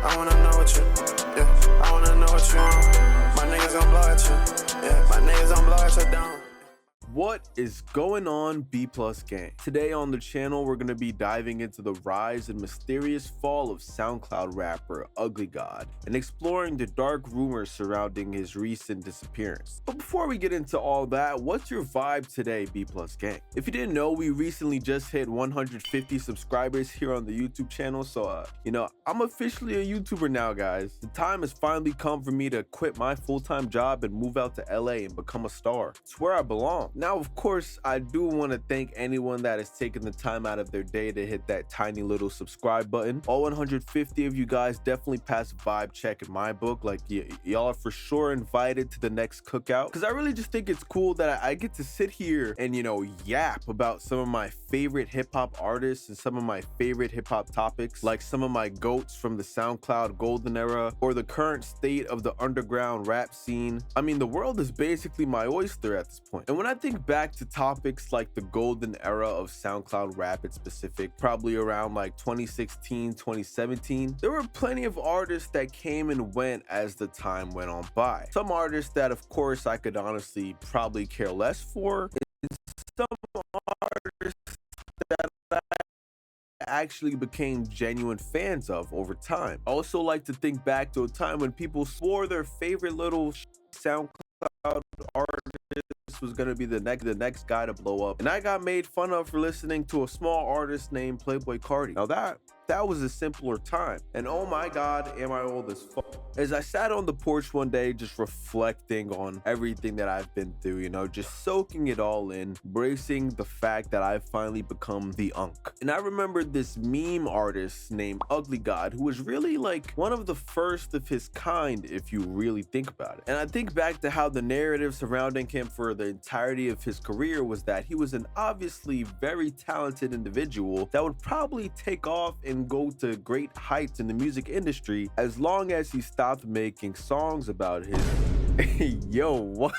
I wanna know what you, yeah, I wanna know what you want. My niggas gon' blow at you, yeah, my niggas gon' blow at you down. What is going on, B Plus gang? Today on the channel, we're going to be diving into the rise and mysterious fall of SoundCloud rapper Ugly God and exploring the dark rumors surrounding his recent disappearance. But before we get into all that, what's your vibe today, B Plus gang? If you didn't know, we recently just hit 150 subscribers here on the YouTube channel, so I'm officially a YouTuber now, guys. The time has finally come for me to quit my full-time job and move out to LA and become a star. It's where I belong. Now, of course, I do want to thank anyone that has taken the time out of their day to hit that tiny little subscribe button. All 150 of you guys definitely pass a vibe check in my book. Like, y'all are for sure invited to the next cookout, because I really just think it's cool that I get to sit here and, yap about some of my favorite hip-hop artists and some of my favorite hip-hop topics, like some of my goats from the SoundCloud golden era or the current state of the underground rap scene. I mean, the world is basically my oyster at this point. And when I think back to topics like the golden era of SoundCloud rap in specific, probably around like 2016, 2017, there were plenty of artists that came and went as the time went on by. Some artists that, of course, I could honestly probably care less for, and some artists that I actually became genuine fans of over time. I also like to think back to a time when people swore their favorite little SoundCloud artist was gonna be the next guy to blow up, and I got made fun of for listening to a small artist named Playboy Cardi. Now that was a simpler time, and oh my god, am I old as fuck. As I sat on the porch one day just reflecting on everything that I've been through, just soaking it all in, bracing the fact that I've finally become the unk. And I remembered this meme artist named Ugly God, who was really like one of the first of his kind if you really think about it. And I think back to how the narrative surrounding him for the entirety of his career was that he was an obviously very talented individual that would probably take off and go to great heights in the music industry as long as he stopped making songs about his yo, what?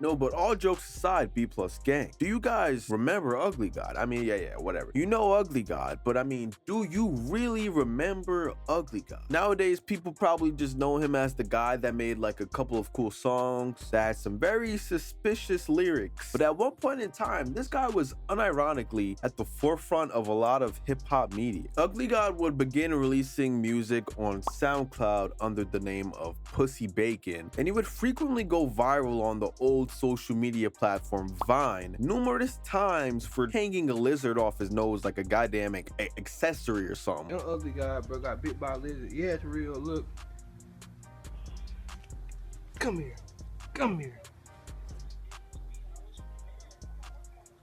No, but all jokes aside, B Plus gang, do you guys remember Ugly God? I mean, yeah, whatever. You know Ugly God, but I mean, do you really remember Ugly God? Nowadays, people probably just know him as the guy that made like a couple of cool songs that had some very suspicious lyrics. But at one point in time, this guy was unironically at the forefront of a lot of hip-hop media. Ugly God would begin releasing music on SoundCloud under the name of Pussy Bacon, and he would frequently go viral on the old social media platform Vine numerous times for hanging a lizard off his nose like a goddamn accessory or something. Young Ugly guy, bro, got bit by a lizard. Yeah, it's real. Look. Come here. Come here.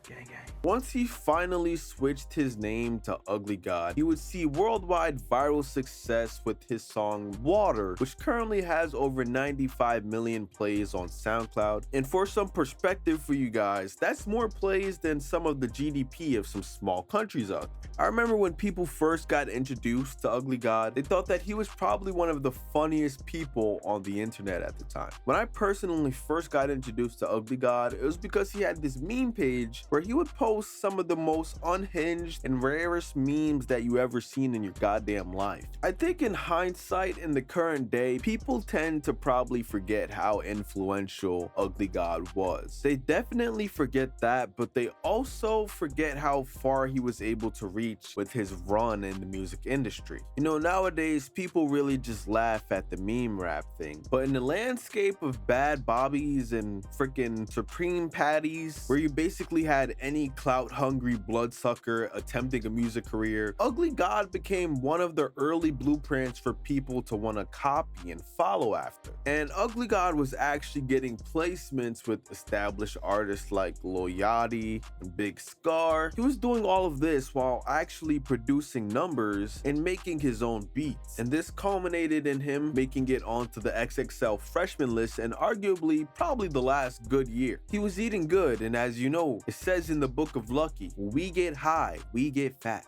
Gang, gang. Once he finally switched his name to Ugly God, he would see worldwide viral success with his song Water, which currently has over 95 million plays on SoundCloud. And for some perspective for you guys, that's more plays than some of the GDP of some small countries out there. I remember when people first got introduced to Ugly God, they thought that he was probably one of the funniest people on the internet at the time. When I personally first got introduced to Ugly God, it was because he had this meme page where he would post some of the most unhinged and rarest memes that you ever seen in your goddamn life. I think in hindsight, in the current day, people tend to probably forget how influential Ugly God was. They definitely forget that, but they also forget how far he was able to reach with his run in the music industry. Nowadays, people really just laugh at the meme rap thing, but in the landscape of Bad Bobbies and freaking Supreme Patties, where you basically had any clout-hungry bloodsucker attempting a music career, Ugly God became one of the early blueprints for people to want to copy and follow after. And Ugly God was actually getting placements with established artists like Lil Yachty and Big Scar. He was doing all of this while actually producing numbers and making his own beats. And this culminated in him making it onto the XXL freshman list and arguably probably the last good year. He was eating good, and as you know, it says in the book book of Lucky. When we get high, we get fat.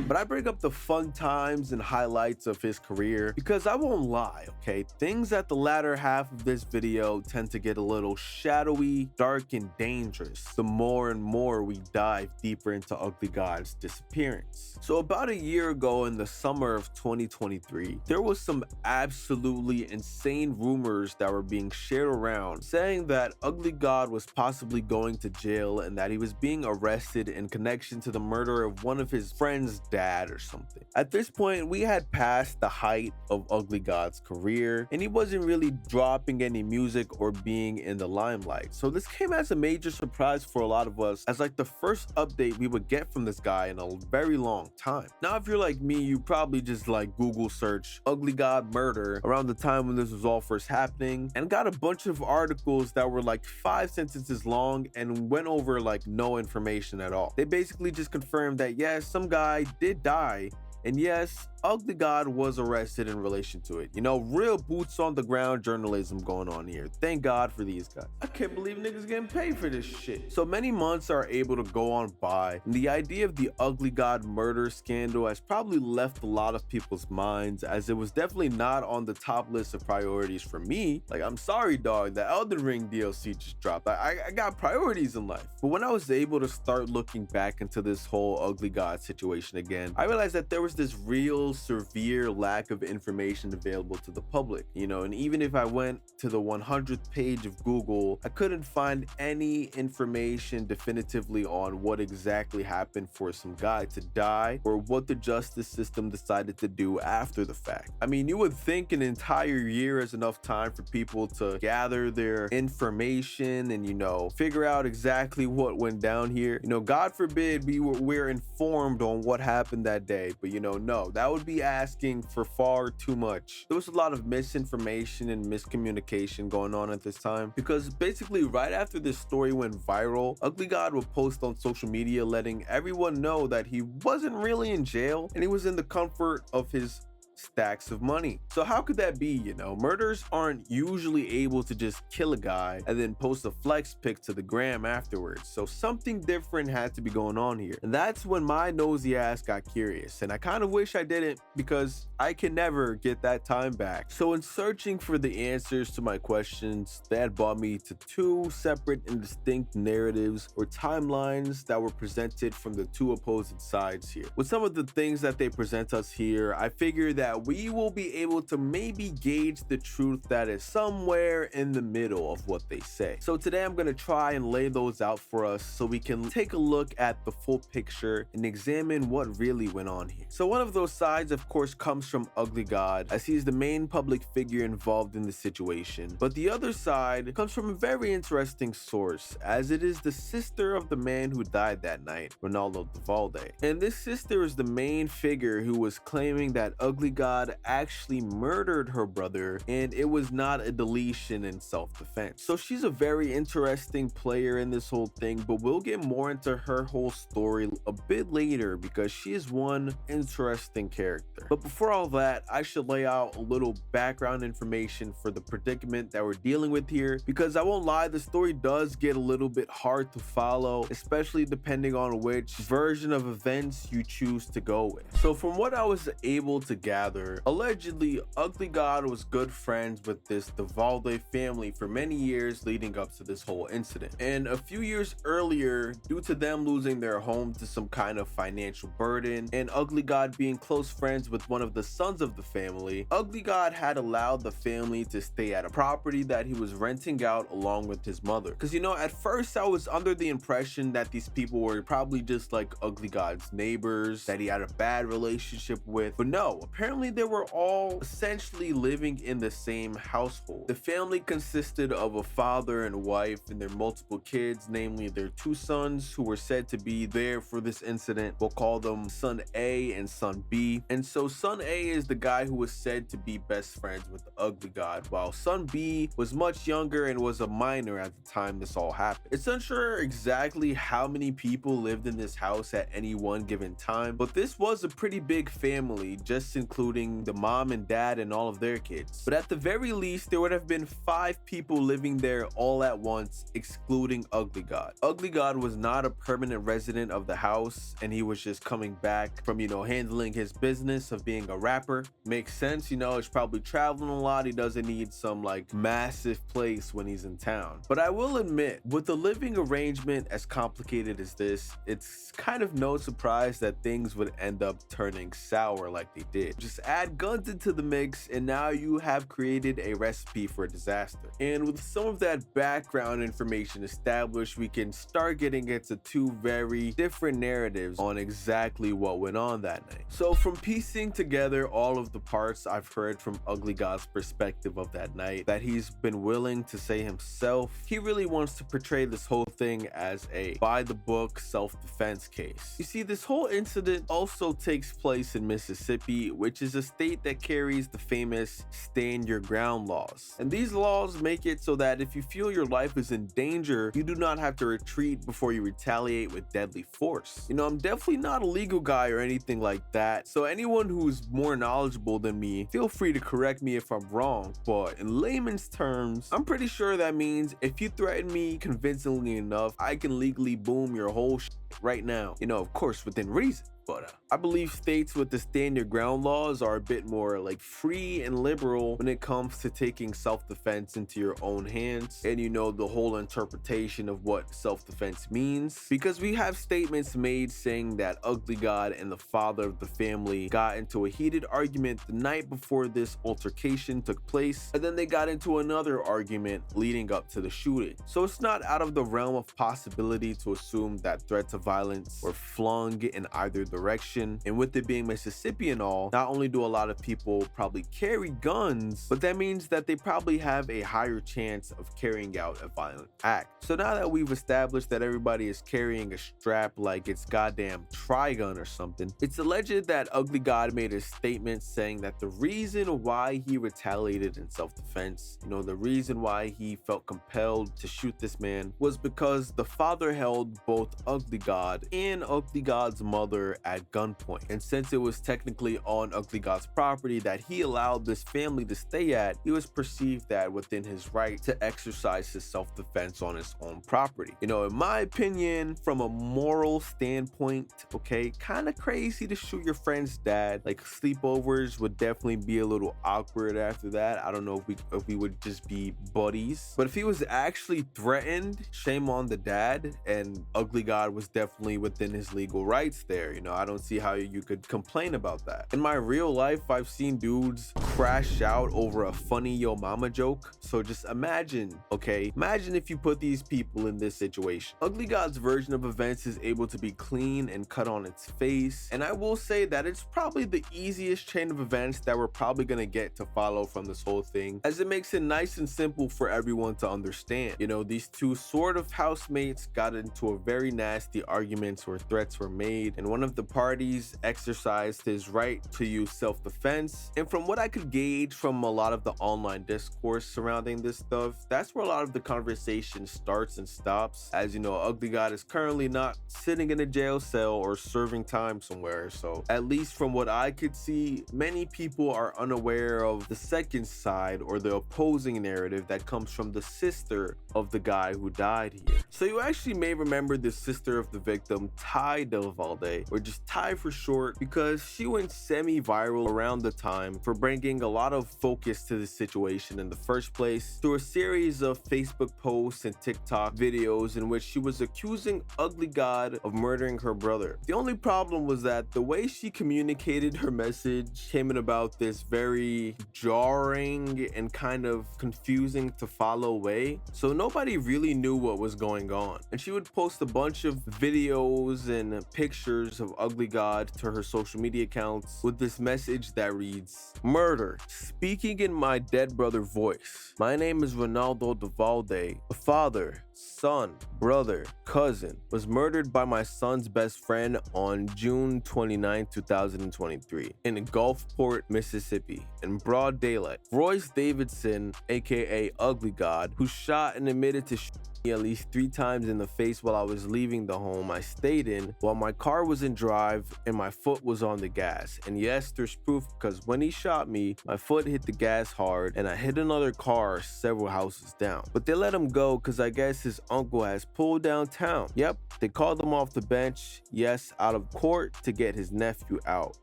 But I bring up the fun times and highlights of his career because I won't lie, okay? Things at the latter half of this video tend to get a little shadowy, dark, and dangerous the more and more we dive deeper into Ugly God's disappearance. So about a year ago in the summer of 2023, there was some absolutely insane rumors that were being shared around saying that Ugly God was possibly going to jail and that he was being arrested in connection to the murder of one of his friend's dad or something. At this point, we had passed the height of Ugly God's career and he wasn't really dropping any music or being in the limelight. So this came as a major surprise for a lot of us as like the first update we would get from this guy in a very long time. Now, if you're like me, you probably just like Google search Ugly God murder around the time when this was all first happening and got a bunch of articles that were like 5 sentences long and went over like no information at all. They basically just confirmed that yes, some guy did die, and yes, Ugly God was arrested in relation to it. You know, real boots on the ground journalism going on here. Thank God for these guys. I can't believe niggas getting paid for this shit. So many months are able to go on by, and the idea of the Ugly God murder scandal has probably left a lot of people's minds, as it was definitely not on the top list of priorities for me. Like, I'm sorry, dog, the Elden Ring DLC just dropped. I got priorities in life. But when I was able to start looking back into this whole Ugly God situation again, I realized that there was this real severe lack of information available to the public, you know, and even if I went to the 100th page of Google, I couldn't find any information definitively on what exactly happened for some guy to die or what the justice system decided to do after the fact. I mean, you would think an entire year is enough time for people to gather their information and, you know, figure out exactly what went down here. You know, God forbid we're informed on what happened that day, but you know, no, that would be asking for far too much. There was a lot of misinformation and miscommunication going on at this time because basically right after this story went viral, Ugly God would post on social media letting everyone know that he wasn't really in jail and he was in the comfort of his stacks of money. So how could that be? You know, murderers aren't usually able to just kill a guy and then post a flex pic to the gram afterwards. So something different had to be going on here. And that's when my nosy ass got curious. And I kind of wish I didn't because I can never get that time back. So in searching for the answers to my questions, that brought me to two separate and distinct narratives or timelines that were presented from the two opposing sides here. With some of the things that they present us here, I figure that we will be able to maybe gauge the truth that is somewhere in the middle of what they say. So today I'm going to try and lay those out for us so we can take a look at the full picture and examine what really went on here. So one of those sides, of course, comes from Ugly God, as he's the main public figure involved in the situation. But the other side comes from a very interesting source, as it is the sister of the man who died that night, Ronaldo Devalde. And this sister is the main figure who was claiming that Ugly God actually murdered her brother and it was not a deletion in self-defense. So she's a very interesting player in this whole thing, but we'll get more into her whole story a bit later because she is one interesting character. But before all that, I should lay out a little background information for the predicament that we're dealing with here, because I won't lie, the story does get a little bit hard to follow, especially depending on which version of events you choose to go with. So from what I was able to gather, allegedly Ugly God was good friends with this Devalde family for many years leading up to this whole incident. And a few years earlier, due to them losing their home to some kind of financial burden and Ugly God being close friends with one of the sons of the family, Ugly God had allowed the family to stay at a property that he was renting out along with his mother. Because, you know, at first I was under the impression that these people were probably just like Ugly God's neighbors that he had a bad relationship with, but no, apparently they were all essentially living in the same household. The family consisted of a father and wife and their multiple kids, namely their two sons who were said to be there for this incident. We'll call them son A and son B. And so son A is the guy who was said to be best friends with the Ugly God, while son B was much younger and was a minor at the time this all happened. It's unsure exactly how many people lived in this house at any one given time, but this was a pretty big family, just including including the mom and dad and all of their kids. But at the very least, there would have been 5 people living there all at once, excluding Ugly God. Ugly God was not a permanent resident of the house, and he was just coming back from, handling his business of being a rapper. Makes sense, he's probably traveling a lot. He doesn't need some like massive place when he's in town. But I will admit, with the living arrangement as complicated as this, it's kind of no surprise that things would end up turning sour like they did. Just add guns into the mix and now you have created a recipe for disaster. And with some of that background information established, we can start getting into 2 very different narratives on exactly what went on that night. So from piecing together all of the parts I've heard from Ugly God's perspective of that night, that he's been willing to say himself, he really wants to portray this whole thing as a by-the-book self-defense case. You see, this whole incident also takes place in Mississippi, which is a state that carries the famous stand your ground laws. And these laws make it so that if you feel your life is in danger, you do not have to retreat before you retaliate with deadly force. I'm definitely not a legal guy or anything like that, so anyone who's more knowledgeable than me, feel free to correct me if I'm wrong, but in layman's terms, I'm pretty sure that means if you threaten me convincingly enough, I can legally boom your whole shit right now. Of course, within reason. But I believe states with the stand your ground laws are a bit more like free and liberal when it comes to taking self-defense into your own hands and the whole interpretation of what self-defense means, because we have statements made saying that Ugly God and the father of the family got into a heated argument the night before this altercation took place, and then they got into another argument leading up to the shooting. So it's not out of the realm of possibility to assume that threats of violence were flung in either direction. And with it being Mississippi and all, not only do a lot of people probably carry guns, but that means that they probably have a higher chance of carrying out a violent act. So now that we've established that everybody is carrying a strap like it's goddamn Trigun or something, it's alleged that Ugly God made a statement saying that the reason why he retaliated in self-defense, the reason why he felt compelled to shoot this man, was because the father held both Ugly God and Ugly God's mother at gunpoint. And since it was technically on Ugly God's property that he allowed this family to stay at, he was perceived that within his right to exercise his self-defense on his own property. In my opinion, from a moral standpoint, okay, kind of crazy to shoot your friend's dad. Like, sleepovers would definitely be a little awkward after that. I don't know if we would just be buddies. But if he was actually threatened, shame on the dad, and Ugly God was definitely within his legal rights there. I don't see how you could complain about that. In my real life, I've seen dudes crash out over a funny yo mama joke. So just imagine if you put these people in this situation. Ugly God's version of events is able to be clean and cut on its face. And I will say that it's probably the easiest chain of events that we're probably gonna get to follow from this whole thing, as it makes it nice and simple for everyone to understand. These 2 sort of housemates got into a very nasty argument where threats were made, and one of the parties exercised his right to use self-defense. And from what I could gauge from a lot of the online discourse surrounding this stuff, that's where a lot of the conversation starts and stops. As Ugly God is currently not sitting in a jail cell or serving time somewhere. So at least from what I could see, many people are unaware of the second side or the opposing narrative that comes from the sister of the guy who died here. So you actually may remember the sister of the victim, Ty Delvalde, or just Ty for short, because she went semi-viral around the time for bringing a lot of focus to the situation in the first place through a series of Facebook posts and TikTok videos in which she was accusing Ugly God of murdering her brother. The only problem was that the way she communicated her message came in about this very jarring and kind of confusing to follow way, so nobody really knew what was going on. And she would post a bunch of videos and pictures of Ugly God to her social media accounts with this message that reads, "Murder. Speaking in my dead brother voice. My name is Ronaldo Devalde, a father son, brother, cousin was murdered by my son's best friend on June 29, 2023 in Gulfport, Mississippi in broad daylight. Royce Davidson, aka Ugly God, who shot and admitted to me at least 3 times in the face while I was leaving the home I stayed in while my car was in drive and my foot was on the gas. And yes, there's proof because when he shot me, my foot hit the gas hard and I hit another car several houses down. But they let him go because I guess his uncle has pulled downtown. Yep, they called him off the bench, yes, out of court to get his nephew out,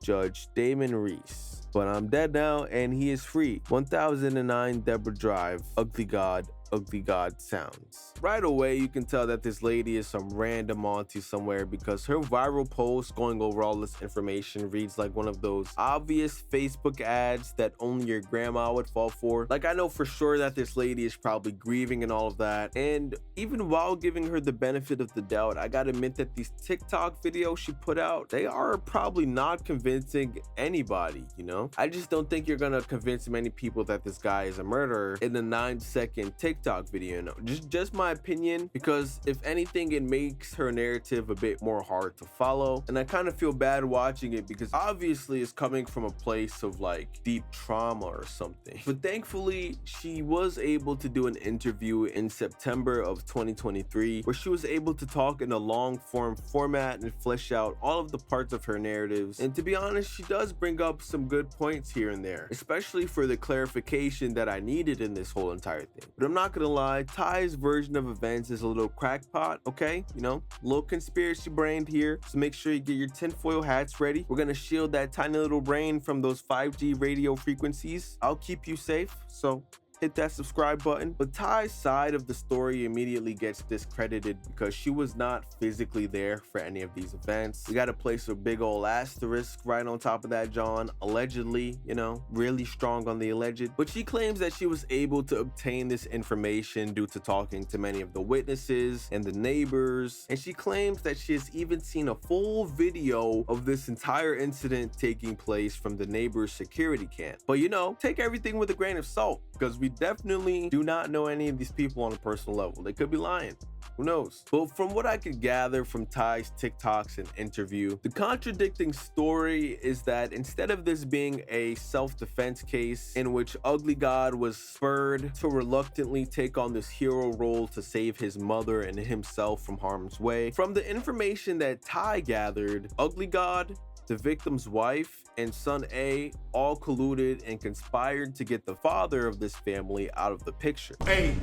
Judge Damon Reese. But I'm dead now and he is free. 1009 Deborah Drive, Ugly God sounds. Right away, you can tell that this lady is some random auntie somewhere because her viral post going over all this information reads like one of those obvious Facebook ads that only your grandma would fall for. Like, I know for sure that this lady is probably grieving and all of that. And even while giving her the benefit of the doubt, I gotta admit that these TikTok videos she put out, they are probably not convincing anybody, you know? I just don't think you're gonna convince many people that this guy is a murderer in the 9-second TikTok video. No, just my opinion, because if anything, it makes her narrative a bit more hard to follow. And I kind of feel bad watching it because obviously it's coming from a place of like deep trauma or something. But thankfully, she was able to do an interview in September of 2023 where she was able to talk in a long form format and flesh out all of the parts of her narratives. And to be honest, she does bring up some good points here and there, especially for the clarification that I needed in this whole entire thing. But I'm not gonna lie, Ty's version of events is a little crackpot, okay? You know, a little conspiracy brained here. So make sure you get your tinfoil hats ready. We're gonna shield that tiny little brain from those 5G radio frequencies. I'll keep you safe, so hit that subscribe button. But Ty's side of the story immediately gets discredited because she was not physically there for any of these events. We gotta place a big old asterisk right on top of that, John. Allegedly, you know, really strong on the alleged. But she claims that she was able to obtain this information due to talking to many of the witnesses and the neighbors. And she claims that she has even seen a full video of this entire incident taking place from the neighbor's security cam. But you know, take everything with a grain of salt because we definitely do not know any of these people on a personal level. They could be lying. Who knows? But from what I could gather from Ty's TikToks and interview, the contradicting story is that instead of this being a self-defense case in which Ugly God was spurred to reluctantly take on this hero role to save his mother and himself from harm's way, from the information that Ty gathered, Ugly God, the victim's wife, and son A all colluded and conspired to get the father of this family out of the picture. Hey,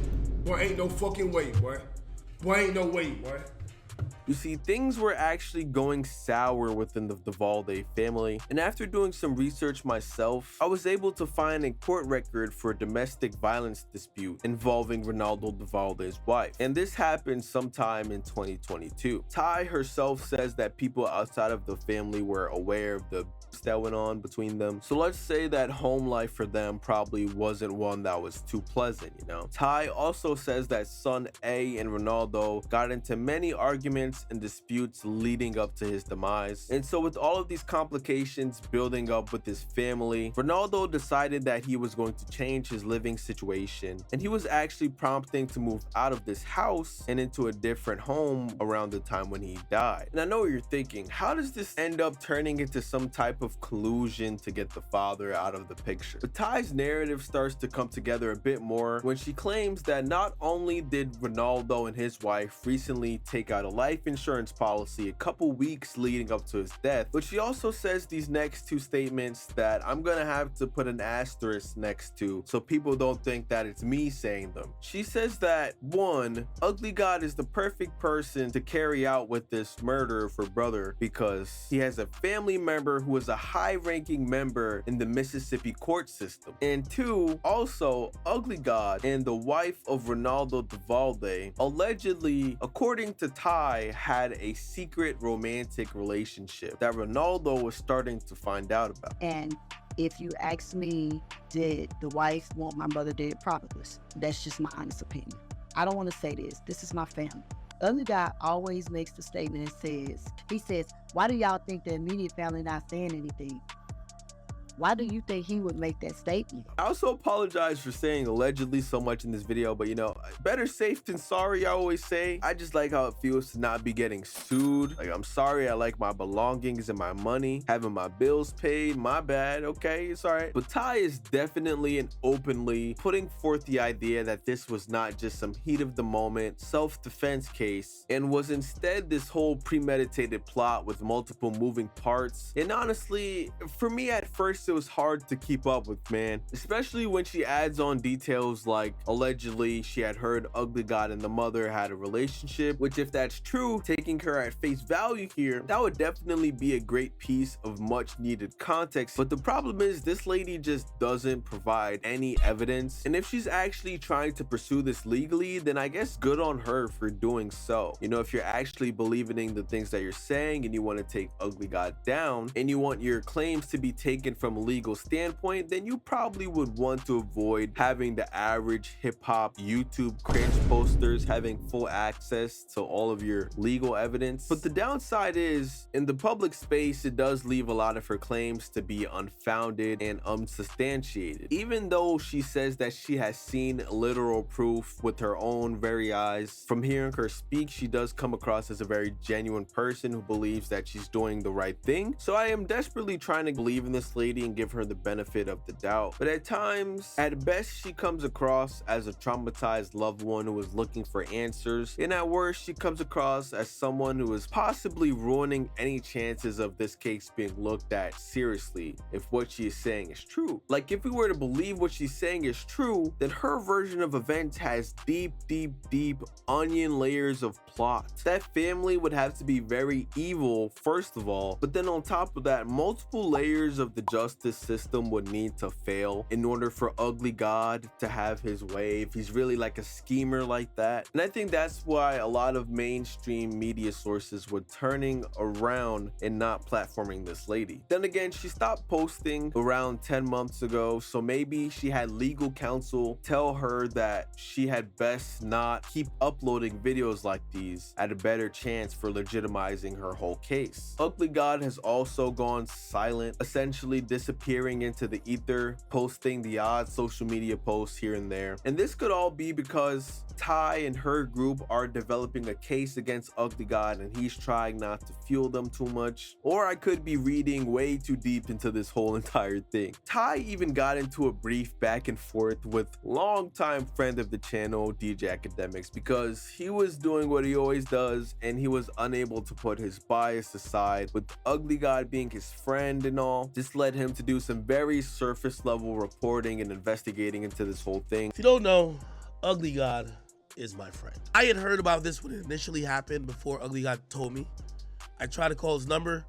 boy, ain't no fucking way, boy. Boy, ain't no way, boy. You see, things were actually going sour within the Duvalde family, and after doing some research myself, I was able to find a court record for a domestic violence dispute involving Ronaldo Duvalde's wife, and this happened sometime in 2022. Ty herself says that people outside of the family were aware of the that went on between them, so let's say that home life for them probably wasn't one that was too pleasant, you know. Ty also says that son A and Ronaldo got into many arguments and disputes leading up to his demise, and so with all of these complications building up with his family, Ronaldo decided that he was going to change his living situation, and he was actually prompting to move out of this house and into a different home around the time when he died. And I know what you're thinking, how does this end up turning into some type of collusion to get the father out of the picture? But Ty's narrative starts to come together a bit more when she claims that not only did Ronaldo and his wife recently take out a life insurance policy a couple weeks leading up to his death, but she also says these next two statements that I'm gonna have to put an asterisk next to so people don't think that it's me saying them. She says that 1, Ugly God is the perfect person to carry out with this murder for brother because he has a family member who is a high-ranking member in the Mississippi court system. And 2, also Ugly God and the wife of Ronaldo Duvalde allegedly, according to Ty, had a secret romantic relationship that Ronaldo was starting to find out about. And if you ask me, did the wife want my brother dead? Probably. That's just my honest opinion. I don't want to say this. This is my family. Ugly God always makes the statement and he says, why do y'all think the immediate family not saying anything? Why do you think he would make that statement? I also apologize for saying allegedly so much in this video, but you know, better safe than sorry, I always say. I just like how it feels to not be getting sued. Like, I'm sorry, I like my belongings and my money, having my bills paid, my bad, okay, it's all right. But Ty is definitely and openly putting forth the idea that this was not just some heat of the moment self-defense case, and was instead this whole premeditated plot with multiple moving parts. And honestly, for me at first, it was hard to keep up with, man, especially when she adds on details like allegedly she had heard Ugly God and the mother had a relationship, which if that's true, taking her at face value here, that would definitely be a great piece of much needed context. But the problem is this lady just doesn't provide any evidence, and if she's actually trying to pursue this legally, then I guess good on her for doing so. You know, if you're actually believing in the things that you're saying and you want to take Ugly God down and you want your claims to be taken from a legal standpoint, then you probably would want to avoid having the average hip-hop YouTube cringe posters having full access to all of your legal evidence. But the downside is, in the public space, it does leave a lot of her claims to be unfounded and unsubstantiated. Even though she says that she has seen literal proof with her own very eyes, from hearing her speak, she does come across as a very genuine person who believes that she's doing the right thing. So I am desperately trying to believe in this lady and give her the benefit of the doubt. But at times, at best, she comes across as a traumatized loved one who is looking for answers, and at worst, she comes across as someone who is possibly ruining any chances of this case being looked at seriously if what she is saying is true. Like, if we were to believe what she's saying is true, then her version of events has deep onion layers of plot. That family would have to be very evil, first of all, but then on top of that, multiple layers of the justice system would need to fail in order for Ugly God to have his way, if he's really like a schemer like that. And I think that's why a lot of mainstream media sources were turning around and not platforming this lady. Then again, she stopped posting around 10 months ago, so maybe she had legal counsel tell her that she had best not keep uploading videos like these at a better chance for legitimizing her whole case. Ugly God has also gone silent, essentially disappearing into the ether, posting the odd social media posts here and there. And this could all be because Ty and her group are developing a case against Ugly God and he's trying not to fuel them too much. Or I could be reading way too deep into this whole entire thing. Ty even got into a brief back and forth with longtime friend of the channel, DJ Academics, because he was doing what he always does and he was unable to put his bias aside, with Ugly God being his friend and all. This led him to do some very surface level reporting and investigating into this whole thing. If you don't know, Ugly God is my friend. I had heard about this when it initially happened before Ugly God told me. I tried to call his number.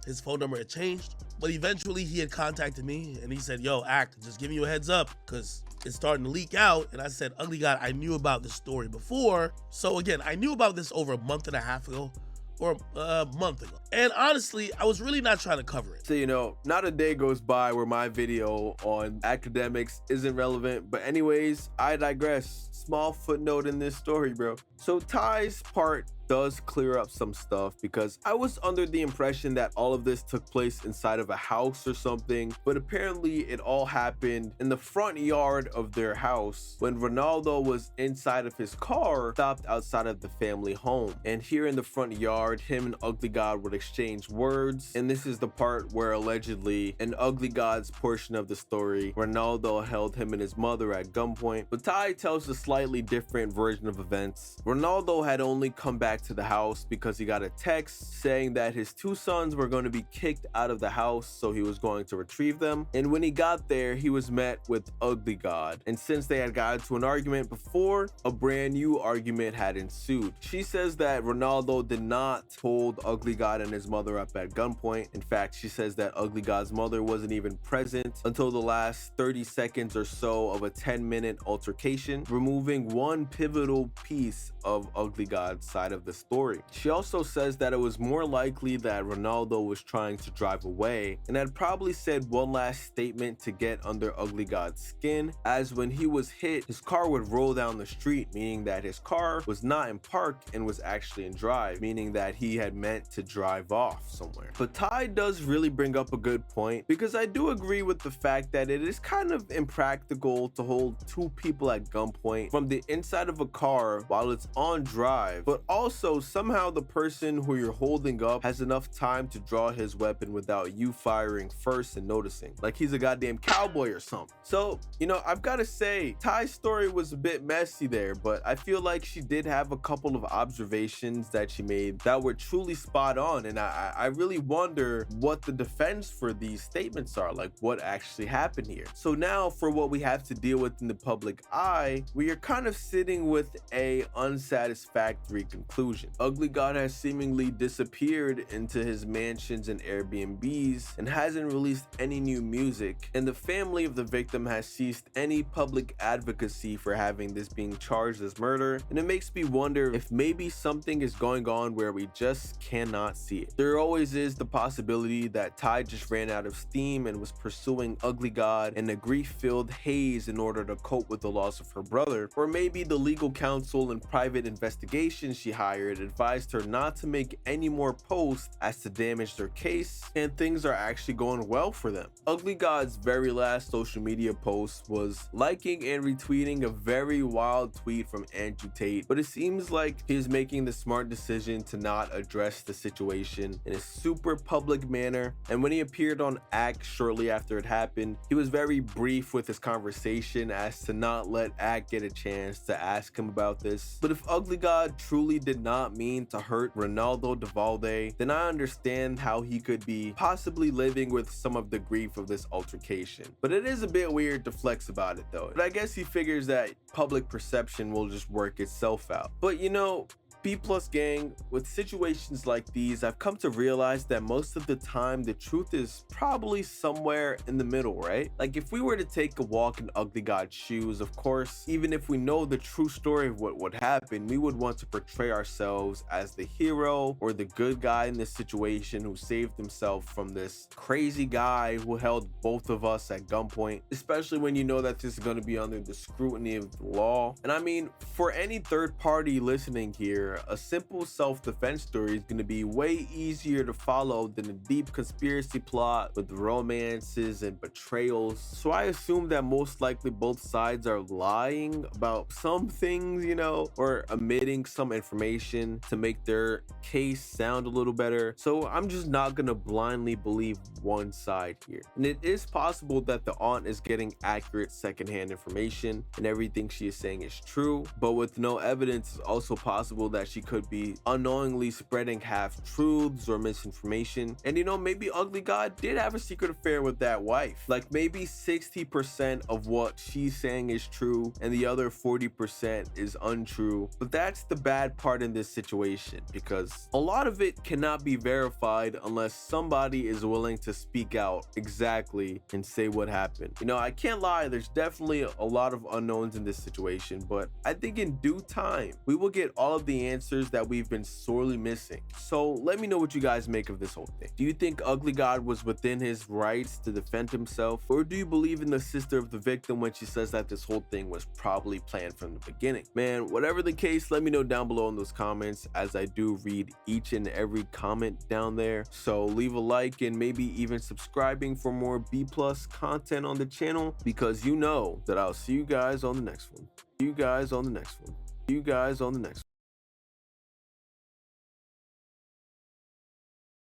His phone number had changed, but eventually he had contacted me and he said, yo, Act, just giving you a heads up because it's starting to leak out. And I said, Ugly God, I knew about this story before. So again, I knew about this over a month and a half ago, or a month ago. And honestly, I was really not trying to cover it. So, you know, not a day goes by where my video on academics isn't relevant. But anyways, I digress. Small footnote in this story, bro. So Ty's part does clear up some stuff, because I was under the impression that all of this took place inside of a house or something, but apparently it all happened in the front yard of their house when Ronaldo was inside of his car, stopped outside of the family home. And here in the front yard, him and Ugly God would exchange words, and this is the part where allegedly, in Ugly God's portion of the story, Ronaldo held him and his mother at gunpoint. But Ty tells a slightly different version of events. Ronaldo had only come back to the house because he got a text saying that his two sons were going to be kicked out of the house, so he was going to retrieve them. And when he got there, he was met with Ugly God, and since they had gotten to an argument before, a brand new argument had ensued. She says that Ronaldo did not hold Ugly God and his mother up at gunpoint. In fact, she says that Ugly God's mother wasn't even present until the last 30 seconds or so of a 10-minute altercation, removing one pivotal piece of Ugly God's side of of the story. She also says that it was more likely that Ronaldo was trying to drive away and had probably said one last statement to get under Ugly God's skin, as when he was hit, his car would roll down the street, meaning that his car was not in park and was actually in drive, meaning that he had meant to drive off somewhere. But Ty does really bring up a good point, because I do agree with the fact that it is kind of impractical to hold two people at gunpoint from the inside of a car while it's on drive, but also somehow the person who you're holding up has enough time to draw his weapon without you firing first and noticing, like he's a goddamn cowboy or something. So, you know, I've got to say, Ty's story was a bit messy there, but I feel like she did have a couple of observations that she made that were truly spot on, and I really wonder what the defense for these statements are, like what actually happened here. So now for what we have to deal with in the public eye, we are kind of sitting with a unsatisfactory conclusion. Ugly God has seemingly disappeared into his mansions and Airbnbs and hasn't released any new music, and the family of the victim has ceased any public advocacy for having this being charged as murder, and it makes me wonder if maybe something is going on where we just cannot see it. There always is the possibility that Ty just ran out of steam and was pursuing Ugly God in a grief-filled haze in order to cope with the loss of her brother, or maybe the legal counsel and private investigation she hired advised her not to make any more posts as to damage their case, and things are actually going well for them. Ugly God's very last social media post was liking and retweeting a very wild tweet from Andrew Tate, but it seems like he's making the smart decision to not address the situation in a super public manner, and when he appeared on Act shortly after it happened, he was very brief with his conversation as to not let Act get a chance to ask him about this. But if Ugly God truly did not mean to hurt Ronaldo Devalde, then I understand how he could be possibly living with some of the grief of this altercation. But it is a bit weird to flex about it though. But I guess he figures that public perception will just work itself out. But you know, B+ gang, with situations like these, I've come to realize that most of the time the truth is probably somewhere in the middle, right? Like if we were to take a walk in Ugly God's shoes, of course, even if we know the true story of what would happen, we would want to portray ourselves as the hero or the good guy in this situation who saved himself from this crazy guy who held both of us at gunpoint, especially when you know that this is going to be under the scrutiny of the law. And I mean, for any third party listening here, a simple self-defense story is going to be way easier to follow than a deep conspiracy plot with romances and betrayals. So I assume that most likely both sides are lying about some things, you know, or omitting some information to make their case sound a little better. So I'm just not going to blindly believe one side here. And it is possible that the aunt is getting accurate secondhand information and everything she is saying is true, but with no evidence, it's also possible that she could be unknowingly spreading half-truths or misinformation. And you know, maybe Ugly God did have a secret affair with that wife. Like maybe 60% of what she's saying is true and the other 40% is untrue. But that's the bad part in this situation, because a lot of it cannot be verified unless somebody is willing to speak out exactly and say what happened. You know, I can't lie, there's definitely a lot of unknowns in this situation, but I think in due time we will get all of the answers that we've been sorely missing. So let me know what you guys make of this whole thing. Do you think Ugly God was within his rights to defend himself, or do you believe in the sister of the victim when she says that this whole thing was probably planned from the beginning? Man, whatever the case, let me know down below in those comments, as I do read each and every comment down there. So leave a like and maybe even subscribing for more B+ content on the channel, because you know that I'll see you guys on the next one. You guys on the next one. You guys on the next one.